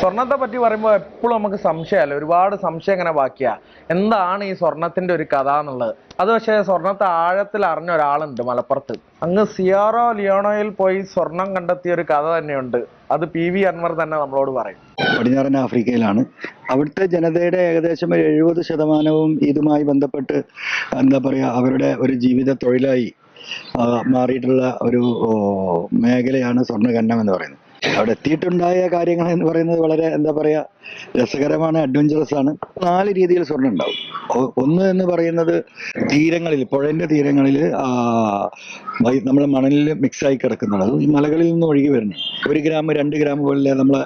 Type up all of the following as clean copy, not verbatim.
സ്വർണത്തെ പറ്റി പറയുമ്പോൾ എപ്പോഴും നമുക്ക് സംശയമല്ല, ഒരുപാട് സംശയം ഇങ്ങനെ ബാക്കിയാ. എന്താണ് ഈ സ്വർണത്തിന്റെ ഒരു കഥ എന്നുള്ളത്. അത് പക്ഷേ സ്വർണത്തെ ആഴത്തിൽ അറിഞ്ഞ ഒരാളുണ്ട് മലപ്പുറത്ത്. അങ്ങ് സിയാറോ ലിയോണയിൽ പോയി സ്വർണം കണ്ടെത്തിയ ഒരു കഥ തന്നെയുണ്ട്. അത് PV അൻവർ തന്നെ നമ്മളോട് പറയും. പടിഞ്ഞാറൻ ആഫ്രിക്കയിലാണ്. അവിടുത്തെ ജനതയുടെ ഏകദേശം 70% ഇതുമായി ബന്ധപ്പെട്ട് എന്താ പറയുക, അവരുടെ ഒരു ജീവിത തൊഴിലായി മാറിയിട്ടുള്ള ഒരു മേഖലയാണ് സ്വർണ്ണഖനനം എന്ന് പറയുന്നത്. അവിടെ എത്തിയിട്ടുണ്ടായ കാര്യങ്ങൾ എന്ന് പറയുന്നത് വളരെ എന്താ പറയുക, രസകരമാണ്, അഡ്വഞ്ചറസ് ആണ്. 4 രീതിയിൽ സ്വർണ്ണം ഉണ്ടാവും. ഒന്ന് എന്ന് പറയുന്നത് തീരങ്ങളിൽ, പുഴന്റെ തീരങ്ങളിൽ നമ്മൾ മണലിൽ മിക്സായി കിടക്കുന്നുണ്ട്. അത് ഈ മലകളിൽ നിന്ന് ഒഴുകി വരുന്നത് 1 ഗ്രാം 2 ഗ്രാം പോലെ നമ്മളെ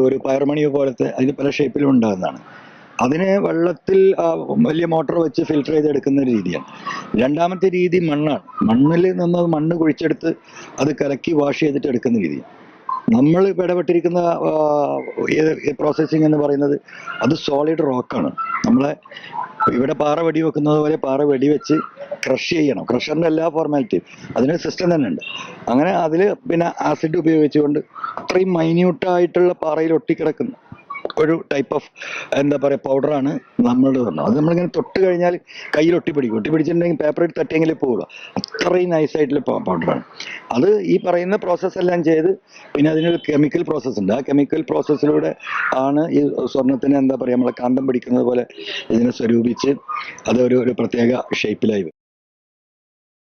ഒരു പയർമണി പോലത്തെ, അതിന് പല ഷേപ്പിലും ഉണ്ടാകുന്നതാണ്. അതിനെ വെള്ളത്തിൽ വലിയ മോട്ടോർ വെച്ച് ഫിൽട്ടർ ചെയ്തെടുക്കുന്ന രീതിയാണ്. രണ്ടാമത്തെ രീതി മണ്ണാണ്. മണ്ണിൽ നിന്ന് മണ്ണ് കുഴിച്ചെടുത്ത് അത് കലക്കി വാഷ് ചെയ്തിട്ട് എടുക്കുന്ന രീതിയാണ്. നമ്മൾ ഇടപെട്ടിരിക്കുന്ന പ്രോസസ്സിങ് എന്ന് പറയുന്നത് അത് സോളിഡ് റോക്കാണ്. നമ്മളെ ഇവിടെ പാറ വെടി വെക്കുന്നത് പോലെ പാറ വെടിവെച്ച് ക്രഷ് ചെയ്യണം. ക്രഷറിന്റെ എല്ലാ ഫോർമാലിറ്റിയും അതിന് സിസ്റ്റം തന്നെ ഉണ്ട്. അങ്ങനെ അതിൽ പിന്നെ ആസിഡ് ഉപയോഗിച്ചുകൊണ്ട് അത്രയും മൈന്യൂട്ടായിട്ടുള്ള പാറയിൽ ഒട്ടിക്കിടക്കുന്ന ഒരു ടൈപ്പ് ഓഫ് എന്താ പറയുക പൗഡറാണ് നമ്മളുടെ പറഞ്ഞത്. അത് നമ്മളിങ്ങനെ തൊട്ട് കഴിഞ്ഞാൽ കയ്യിൽ ഒട്ടിപ്പിടിച്ചിട്ടുണ്ടെങ്കിൽ പേപ്പർ എടുത്ത് തട്ടിയെങ്കിൽ പോവുക. അത്രയും നൈസായിട്ടുള്ള പൗഡറാണ് അത്. ഈ പറയുന്ന പ്രോസസ്സ് എല്ലാം ചെയ്ത് പിന്നെ അതിനൊരു കെമിക്കൽ പ്രോസസ്സ് ഉണ്ട്. ആ കെമിക്കൽ പ്രോസസ്സിലൂടെ ആണ് ഈ സ്വർണത്തിന് എന്താ പറയുക, നമ്മളെ കാന്തം പിടിക്കുന്നത് പോലെ ഇതിനെ സ്വരൂപിച്ച് അത് ഒരു പ്രത്യേക ഷേപ്പിലായി വരും.